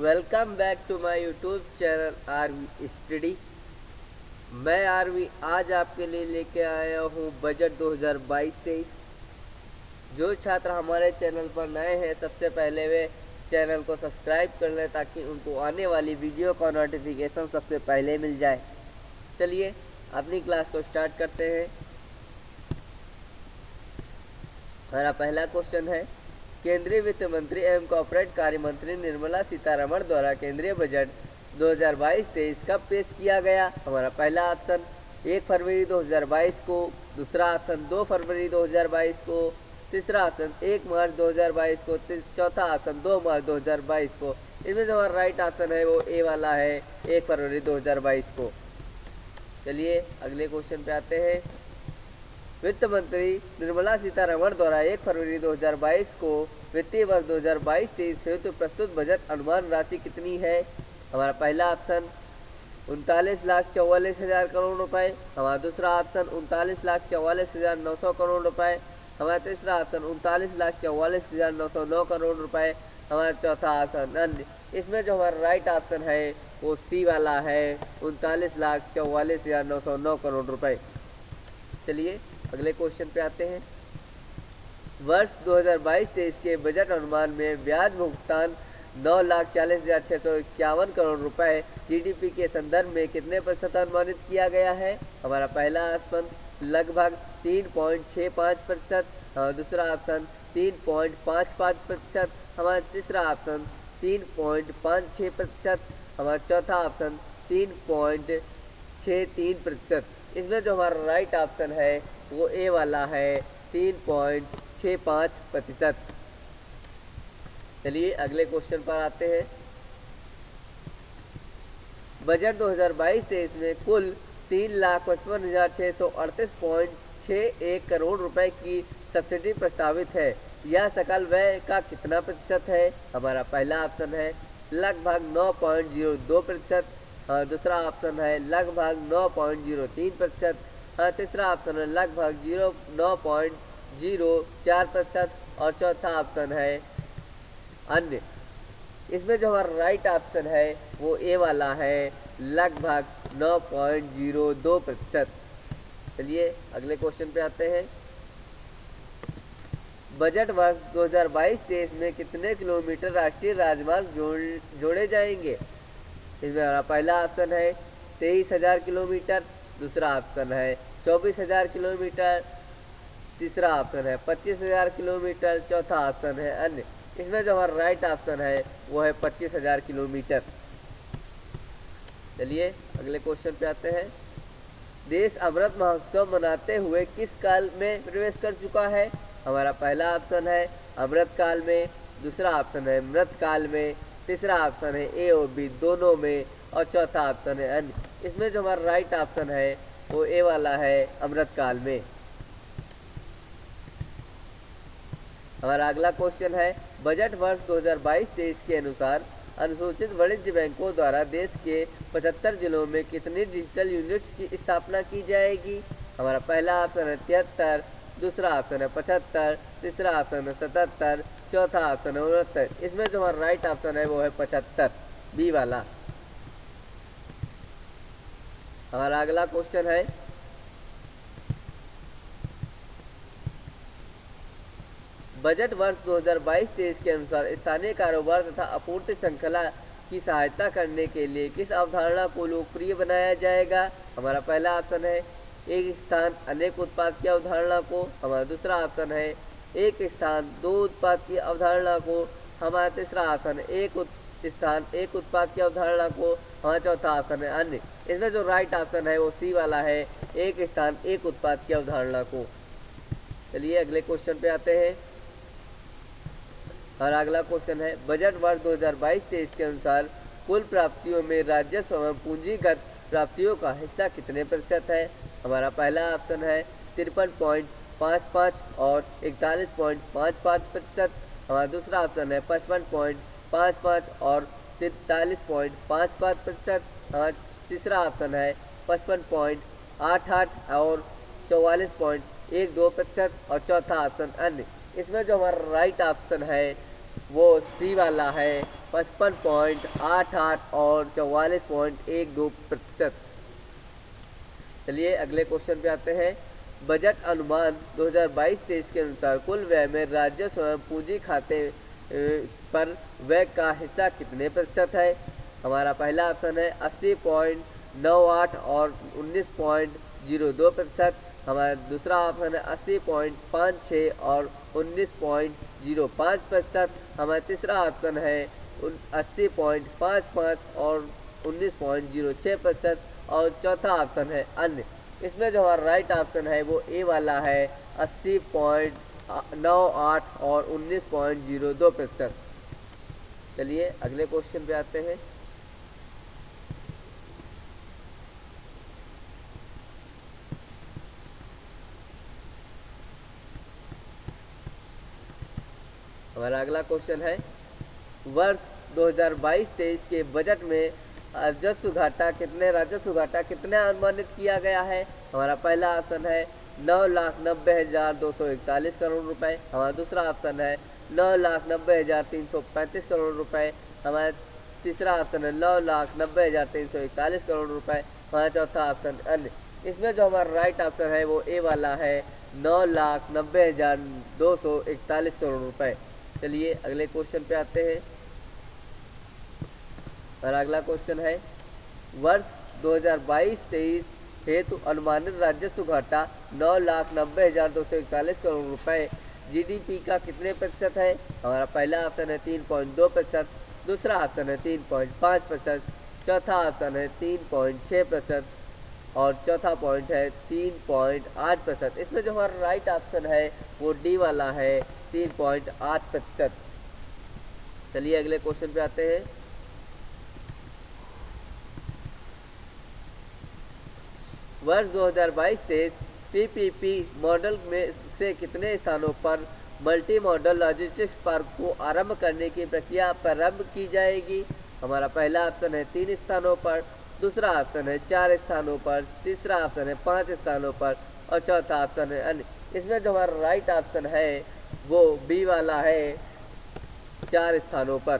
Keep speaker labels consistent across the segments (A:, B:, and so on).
A: Welcome back to my YouTube channel Aarvi study. मैं आरवी आज आपके लिए लेके आया हूँ बजट 2022-23। जो छात्र हमारे चैनल पर नए हैं सबसे पहले वे चैनल को सब्सक्राइब कर लें ताकि उनको आने वाली वीडियो का नोटिफिकेशन सबसे पहले मिल जाए। चलिए अपनी क्लास को स्टार्ट करते हैं। हमारा पहला क्वेश्चन है, केंद्रीय वित्त मंत्री एवं कॉर्पोरेट कार्य मंत्री निर्मला सीतारमण द्वारा केंद्रीय बजट 2022-23 कब पेश किया गया? हमारा पहला ऑप्शन 1 फरवरी 2022 को, दूसरा ऑप्शन 2 फरवरी 2022 को, तीसरा ऑप्शन 1 मार्च 2022 को, चौथा ऑप्शन 2 मार्च 2022 को। इसमें जो हमारा राइट ऑप्शन है वो ए वाला है, 1 फरवरी 2022 को। चलिए अगले क्वेश्चन पे आते हैं। वित्त मंत्री निर्मला सीतारमण द्वारा 1 फरवरी 2022 को वित्तीय वर्ष 2022-23 हेतु प्रस्तुत बजट अनुमान राशि कितनी है? हमारा पहला ऑप्शन 39,44,000 करोड़ रुपए, हमारा दूसरा ऑप्शन 39,44,900 करोड़ रुपए, हमारा तीसरा ऑप्शन 39,44,909 करोड़ रुपए, हमारा चौथा ऑप्शन अन्य। इसमें जो हमारा राइट ऑप्शन है वो सी वाला है, 39,44,909 करोड़ रुपए। चलिए अगले क्वेश्चन पे आते हैं। वर्ष 2022-23 के बजट अनुमान में ब्याज भुगतान 9,40,651 करोड़ रुपए जीडीपी के संदर्भ में कितने प्रतिशत अनुमानित किया गया है? हमारा पहला ऑप्शन लगभग 3.65%, हमारा दूसरा ऑप्शन 3.55%, हमारा तीसरा ऑप्शन 3.56%, हमारा चौथा ऑप्शन 3.63%। इसमें जो हमारा राइट ऑप्शन है वो ए वाला है, 3.65%। चलिए अगले क्वेश्चन पर आते हैं। बजट 2022-23 में कुल 3,55,638.61 करोड़ रुपए की सब्सिडी प्रस्तावित है। यह सकल व्यय का कितना प्रतिशत है? हमारा पहला ऑप्शन है लगभग 9.02%, दूसरा ऑप्शन है लगभग 9.03%, तीसरा ऑप्शन है लगभग 9.04% और चौथा ऑप्शन है अन्य। इसमें जो हमारा राइट ऑप्शन है वो ए वाला है, लगभग 9.02%। चलिए अगले क्वेश्चन पे आते हैं। बजट वर्ष 2022-23 में कितने किलोमीटर राष्ट्रीय राजमार्ग जोड़े जाएंगे? इसमें हमारा पहला ऑप्शन है 23,000 किलोमीटर, दूसरा ऑप्शन है 24,000 किलोमीटर, तीसरा ऑप्शन है 25,000 किलोमीटर, चौथा ऑप्शन है अन्य। इसमें जो हमारा राइट ऑप्शन है वो है 25,000 किलोमीटर। चलिए अगले क्वेश्चन पे आते हैं। देश अमृत महोत्सव मनाते हुए किस काल में प्रवेश कर चुका है? हमारा पहला ऑप्शन है अमृत काल में, दूसरा ऑप्शन है मृत काल में, तीसरा ऑप्शन है ए और बी दोनों में और चौथा ऑप्शन है अन्य। इसमें जो हमारा राइट ऑप्शन है वो ए वाला है, अमृत काल में। हमारा अगला क्वेश्चन है, बजट वर्ष 2022-23 के अनुसार अनुसूचित वाणिज्य बैंकों द्वारा देश के 75 जिलों में कितनी डिजिटल यूनिट्स की स्थापना की जाएगी? हमारा पहला ऑप्शन है 73, दूसरा ऑप्शन है 75, तीसरा ऑप्शन है 77, चौथा ऑप्शन है 69। इसमें जो हमारा राइट ऑप्शन है वो है 75, बी वाला। हमारा अगला क्वेश्चन है, बजट वर्ष 2022-23 के अनुसार स्थानीय कारोबार तथा आपूर्ति श्रृंखला की सहायता करने के लिए किस अवधारणा को लोकप्रिय बनाया जाएगा? हमारा पहला ऑप्शन है एक स्थान अनेक उत्पाद की अवधारणा को, हमारा दूसरा ऑप्शन है एक स्थान दो उत्पाद की अवधारणा को, हमारा तीसरा ऑप्शन है एक स्थान एक उत्पाद की अवधारणा को, हमारा चौथा ऑप्शन है अन्य। इसमें जो राइट ऑप्शन है वो सी वाला है, एक स्थान एक उत्पाद की अवधारणा को। चलिए अगले क्वेश्चन पे आते हैं। और अगला क्वेश्चन है, बजट वर्ष 2022-23 के अनुसार कुल प्राप्तियों में राजस्व एवं पूंजीगत प्राप्तियों का हिस्सा कितने प्रतिशत है? हमारा पहला ऑप्शन है 53.55 और 41.55%, हमारा दूसरा ऑप्शन है 55.55 और 43.55%, हमारा तीसरा ऑप्शन है 55.88 और 44.12% और चौथा ऑप्शन अन्य। इसमें जो हमारा राइट ऑप्शन है वो सी वाला है, 55.88 और 44.12%। चलिए अगले क्वेश्चन पे आते हैं। बजट अनुमान 2022-23 के अनुसार कुल व्यय में राज्य स्वयं पूंजी खाते पर व्यय का हिस्सा कितने प्रतिशत है? हमारा पहला ऑप्शन है 80.98 और 19.02%। हमारा दूसरा ऑप्शन है 80.56 और 19.05%। हमारा तीसरा ऑप्शन है 80.55 और 19.06% और चौथा ऑप्शन है अन्य। इसमें जो हमारा राइट ऑप्शन है वो ए वाला है 80.98 और 19.02%। चलिए अगले क्वेश्चन पे आते हैं। हमारा अगला क्वेश्चन है वर्ष 2022-23 के बजट में राजस्व घाटा कितने अनुमानित किया गया है? हमारा पहला ऑप्शन है 9,90,241 करोड़ रुपए। हमारा दूसरा ऑप्शन है 9,90,335 करोड़ रुपए। हमारा तीसरा ऑप्शन है 9,90,341 करोड़ रुपए। हमारा चौथा ऑप्शन अन्य। इसमें जो हमारा राइट ऑप्शन है वो ए वाला है 9,90,241 करोड़ रुपए। चलिए अगले क्वेश्चन पे आते हैं। और अगला क्वेश्चन है वर्ष 2022-23 हेतु अनुमानित राजस्व घाटा 9,90,241 करोड़ रुपए जीडीपी का कितने प्रतिशत है? हमारा पहला ऑप्शन है 3.2%, दूसरा ऑप्शन है 3.5%, चौथा ऑप्शन है 3.6% और चौथा पॉइंट है 3.8%। इसमें जो हमारा राइट ऑप्शन है वो डी वाला है 3.8%। चलिए अगले क्वेश्चन पे आते हैं। वर्ष 2022-23 पीपीपी मॉडल में से कितने स्थानों पर मल्टी मॉडल लॉजिस्टिक्स पार्क को आरंभ करने की प्रक्रिया प्रारंभ की जाएगी? हमारा पहला ऑप्शन है 3 स्थानों पर, दूसरा ऑप्शन है 4 स्थानों पर, तीसरा ऑप्शन है 5 स्थानों पर और चौथा ऑप्शन है अन्य। इसमें जो हमारा राइट ऑप्शन है वो बी वाला है 4 स्थानों पर।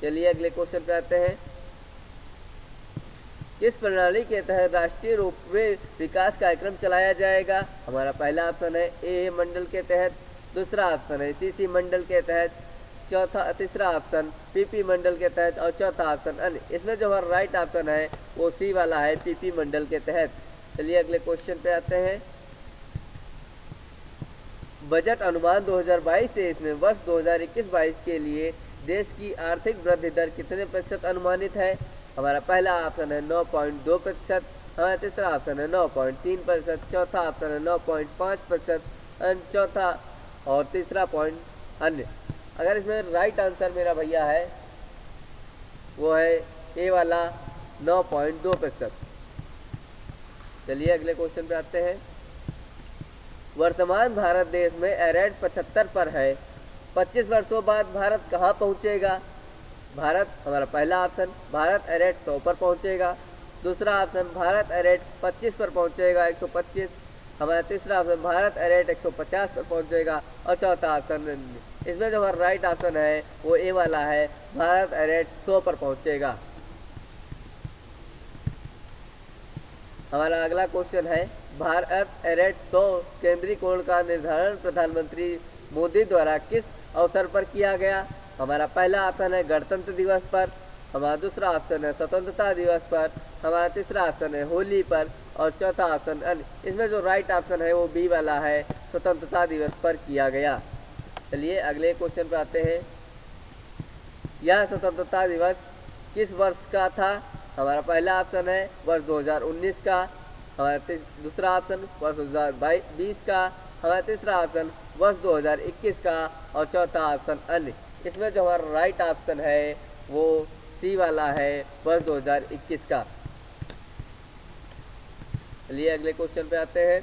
A: चलिए अगले क्वेश्चन पे आते हैं। किस प्रणाली के तहत राष्ट्रीय रोपवे विकास कार्यक्रम चलाया जाएगा? हमारा पहला ऑप्शन है ए मंडल के तहत, दूसरा ऑप्शन है सीसी मंडल के तहत, तीसरा ऑप्शन पीपी मंडल के तहत और चौथा ऑप्शन अन्य। इसमें जो हमारा राइट ऑप्शन है वो सी वाला है पीपी मंडल के तहत। चलिए अगले क्वेश्चन पे आते हैं। बजट अनुमान 2022-23 में वर्ष 2021-22 के लिए देश की आर्थिक वृद्धि दर कितने प्रतिशत अनुमानित है? हमारा पहला ऑप्शन है 9.2%, हमारा तीसरा ऑप्शन है 9.3%, चौथा ऑप्शन है 9.5%, चौथा और तीसरा पॉइंट अन्य। अगर इसमें राइट आंसर मेरा भैया है वो है ए वाला 9.2%। चलिए अगले क्वेश्चन पे आते हैं। वर्तमान भारत देश में एरेड 75 पर है, 25 वर्षों बाद भारत कहाँ पहुँचेगा? भारत हमारा पहला ऑप्शन भारत एरेट 100 पर पहुंचेगा, दूसरा ऑप्शन भारत एरेट 25 पर पहुंचेगा 125, हमारा तीसरा ऑप्शन भारत एरेट 150 पर पहुंचेगा और चौथा ऑप्शन। इसमें जो हमारा राइट ऑप्शन है वो ए वाला है भारत एरेट 100 पर पहुंचेगा। हमारा अगला क्वेश्चन है भारत एरेट 100 केंद्रीय कोण का निर्धारण प्रधानमंत्री मोदी द्वारा किस अवसर पर किया गया? हमारा पहला ऑप्शन है गणतंत्र दिवस पर, हमारा दूसरा ऑप्शन है स्वतंत्रता दिवस पर, हमारा तीसरा ऑप्शन है होली पर और चौथा ऑप्शन अन्य। इसमें जो राइट ऑप्शन है वो बी वाला है स्वतंत्रता दिवस पर किया गया। चलिए अगले क्वेश्चन पर आते हैं। यह स्वतंत्रता दिवस किस वर्ष का था? हमारा पहला ऑप्शन है वर्ष 2019 का, हमारा दूसरा ऑप्शन वर्ष 2020 का, हमारा तीसरा ऑप्शन वर्ष 2021 का और चौथा ऑप्शन अन्य। इसमें जो हमारा राइट ऑप्शन है वो सी वाला है वर्ष 2021 का। चलिए अगले क्वेश्चन पे आते हैं।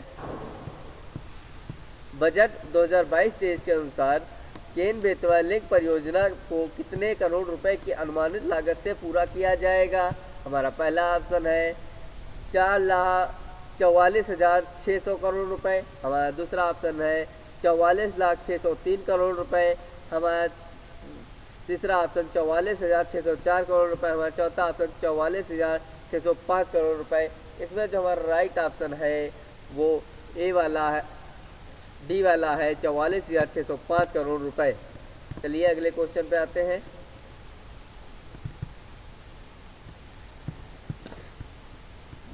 A: बजट 2022-23 के अनुसार केन बेतवा लिंक परियोजना को कितने करोड़ रुपए की अनुमानित लागत से पूरा किया जाएगा? हमारा पहला ऑप्शन है 4,44,600 करोड़ रुपए, हमारा दूसरा ऑप्शन है 44,603 करोड़ रुपए, हमारा तीसरा ऑप्शन 44,604 करोड़ रुपए, हमारा चौथा ऑप्शन 44,605 करोड़ रुपए। इसमें जो हमारा राइट ऑप्शन है वो ए वाला है, डी वाला है, 44,605 करोड़ रुपए। चलिए अगले क्वेश्चन पे आते हैं।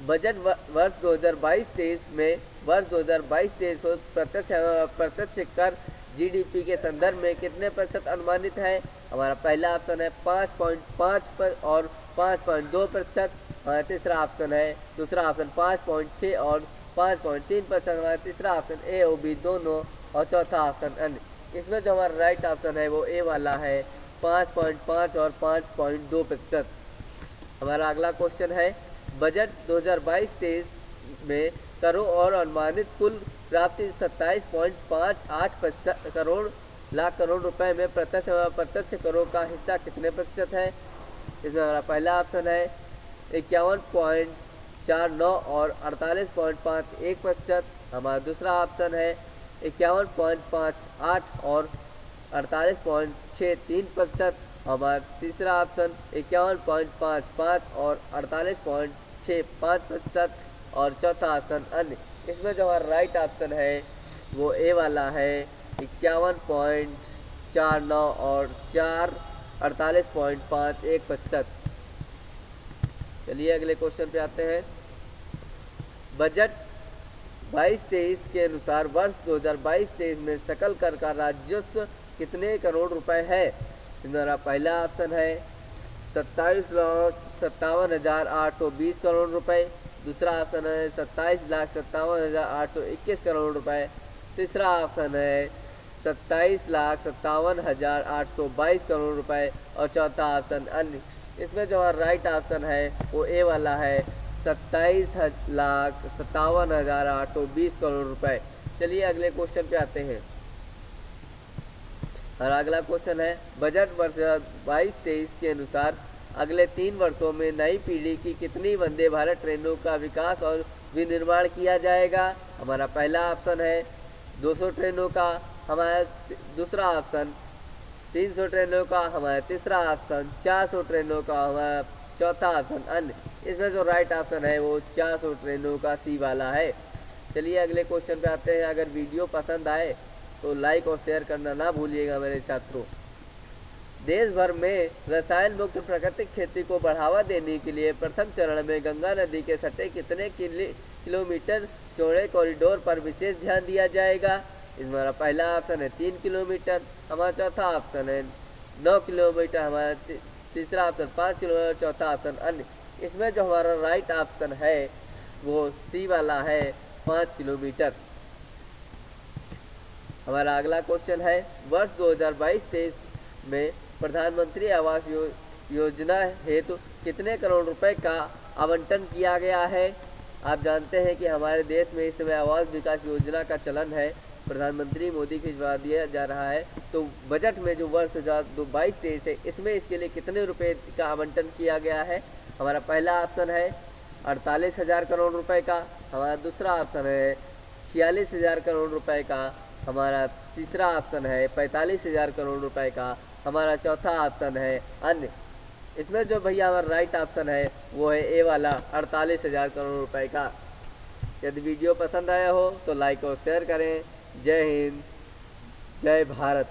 A: बजट वर्ष 2022-23 में वर्ष 2022-23 प्रत्यक्ष एवं अप्रत्यक्ष कर जीडीपी के संदर्भ में कितने प्रतिशत अनुमानित है? हमारा पहला ऑप्शन है 5.5 और 5.2%। हमारा तीसरा ऑप्शन है, दूसरा ऑप्शन 5.6 और 5.3%। हमारा तीसरा ऑप्शन ए और बी दोनों, और चौथा ऑप्शन अन्य। इसमें जो हमारा राइट ऑप्शन है वो ए वाला है, 5.5 और 5.2%। हमारा अगला क्वेश्चन है, बजट 2022-23 में करों और अनुमानित कुल प्राप्ति 27.58 करोड़ लाख करोड़ रुपए में प्रत्यक्ष एवं अप्रत्यक्ष करों का हिस्सा कितने प्रतिशत है? इसमें हमारा पहला ऑप्शन है 51.49 और 48.51%। हमारा दूसरा ऑप्शन है 51.58 और 48.63%। हमारा तीसरा ऑप्शन 51.55 और 48.65%, और चौथा ऑप्शन अन्य। इसमें जो हमारा राइट ऑप्शन है वो ए वाला है, 51.49 और 48.51%। चलिए अगले क्वेश्चन पे आते हैं। बजट 22-23 के अनुसार वर्ष 2022-23 में सकल कर का राजस्व कितने करोड़ रुपए है? हमारा पहला ऑप्शन है 27,57,820 करोड़ रुपए। दूसरा ऑप्शन है 27,57,821 करोड़ रुपए। तीसरा ऑप्शन है 27,57,822 करोड़ रुपए, और चौथा ऑप्शन अन्य। इसमें जो हमारा राइट ऑप्शन है वो ए वाला है, 27,57,820 करोड़ रुपए। चलिए अगले क्वेश्चन पे आते हैं। और अगला क्वेश्चन है, बजट वर्ष 22-23 के अनुसार अगले 3 वर्षों में नई पीढ़ी की कितनी वंदे भारत ट्रेनों का विकास और विनिर्माण किया जाएगा? हमारा पहला ऑप्शन है 200 ट्रेनों का, हमारा दूसरा ऑप्शन 300 ट्रेनों का, हमारा तीसरा ऑप्शन 400 ट्रेनों का, हमारा चौथा ऑप्शन अन्य। इसमें जो राइट ऑप्शन है वो 400 ट्रेनों का सी वाला है। चलिए अगले क्वेश्चन पे आते हैं। अगर वीडियो पसंद आए तो लाइक और शेयर करना ना भूलिएगा मेरे छात्रों। देश भर में रसायन मुक्त प्राकृतिक खेती को बढ़ावा देने के लिए प्रथम चरण में गंगा नदी के सटे कितने किलोमीटर चौड़े कॉरिडोर पर विशेष ध्यान दिया जाएगा? इसमें हमारा पहला ऑप्शन है 3 किलोमीटर, हमारा चौथा ऑप्शन है 9 किलोमीटर, हमारा तीसरा ऑप्शन 5 किलोमीटर, चौथा ऑप्शन अन्य। इसमें जो हमारा राइट ऑप्शन है वो सी वाला है, 5 किलोमीटर। हमारा अगला क्वेश्चन है, वर्ष 2022-23 में प्रधानमंत्री आवास योजना हेतु कितने करोड़ रुपए का आवंटन किया गया है? आप जानते हैं कि हमारे देश में इस समय आवास विकास योजना का चलन है, प्रधानमंत्री मोदी भिजवा दिया जा रहा है। तो बजट में जो वर्ष 2022-23 है इसमें इसके लिए कितने रुपए का आवंटन किया गया है? हमारा पहला ऑप्शन है 48,000 करोड़ रुपए का, हमारा दूसरा ऑप्शन है 46,000 करोड़ रुपए का, हमारा तीसरा ऑप्शन है 45,000 करोड़ रुपए का, हमारा चौथा ऑप्शन है अन्य। इसमें जो भैया हमारा राइट ऑप्शन है वो है ए वाला, 48,000 करोड़ रुपए का। यदि वीडियो पसंद आया हो तो लाइक और शेयर करें। जय हिंद, जय भारत।